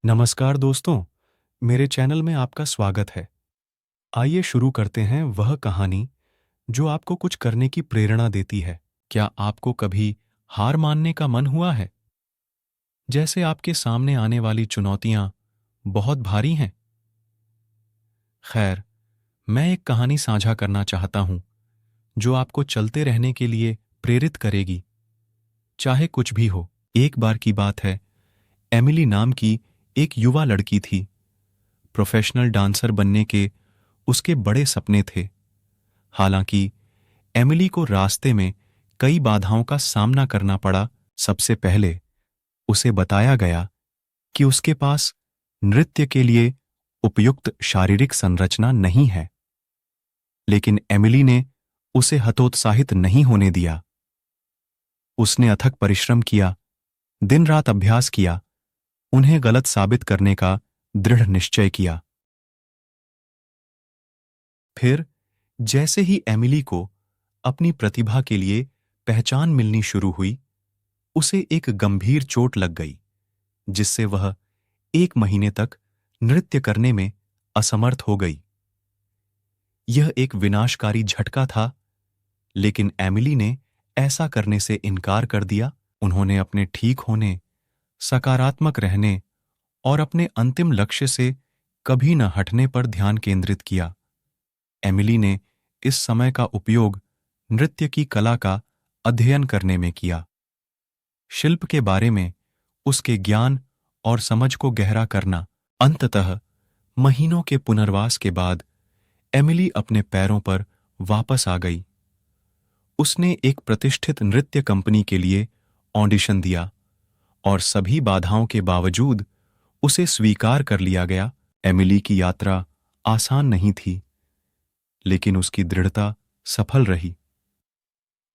नमस्कार दोस्तों, मेरे चैनल में आपका स्वागत है। आइए शुरू करते हैं वह कहानी जो आपको कुछ करने की प्रेरणा देती है। क्या आपको कभी हार मानने का मन हुआ है? जैसे आपके सामने आने वाली चुनौतियां बहुत भारी हैं? खैर, मैं एक कहानी साझा करना चाहता हूं जो आपको चलते रहने के लिए प्रेरित करेगी, चाहे कुछ भी हो। एक बार की बात है, एमिली नाम की एक युवा लड़की थी। प्रोफेशनल डांसर बनने के उसके बड़े सपने थे। हालांकि एमिली को रास्ते में कई बाधाओं का सामना करना पड़ा। सबसे पहले उसे बताया गया कि उसके पास नृत्य के लिए उपयुक्त शारीरिक संरचना नहीं है। लेकिन एमिली ने उसे हतोत्साहित नहीं होने दिया। उसने अथक परिश्रम किया, दिन रात अभ्यास किया, उन्हें गलत साबित करने का दृढ़ निश्चय किया। फिर जैसे ही एमिली को अपनी प्रतिभा के लिए पहचान मिलनी शुरू हुई, उसे एक गंभीर चोट लग गई, जिससे वह 1 महीने तक नृत्य करने में असमर्थ हो गई। यह एक विनाशकारी झटका था, लेकिन एमिली ने ऐसा करने से इनकार कर दिया। उन्होंने अपने ठीक होने, सकारात्मक रहने और अपने अंतिम लक्ष्य से कभी न हटने पर ध्यान केंद्रित किया। एमिली ने इस समय का उपयोग नृत्य की कला का अध्ययन करने में किया। शिल्प के बारे में उसके ज्ञान और समझ को गहरा करना। अंततः महीनों के पुनर्वास के बाद एमिली अपने पैरों पर वापस आ गई। उसने एक प्रतिष्ठित नृत्य कंपनी के लिए ऑडिशन दिया और सभी बाधाओं के बावजूद उसे स्वीकार कर लिया गया। एमिली की यात्रा आसान नहीं थी, लेकिन उसकी दृढ़ता सफल रही।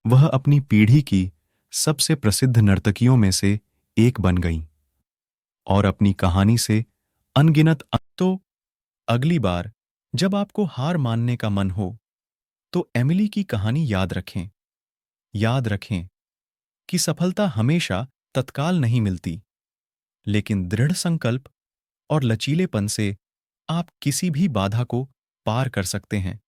वह अपनी पीढ़ी की सबसे प्रसिद्ध नर्तकियों में से एक बन गईं और अपनी कहानी से अनगिनत। तो अगली बार जब आपको हार मानने का मन हो, तो एमिली की कहानी याद रखें। याद रखें कि सफलता हमेशा तत्काल नहीं मिलती, लेकिन दृढ़ संकल्प और लचीलेपन से आप किसी भी बाधा को पार कर सकते हैं।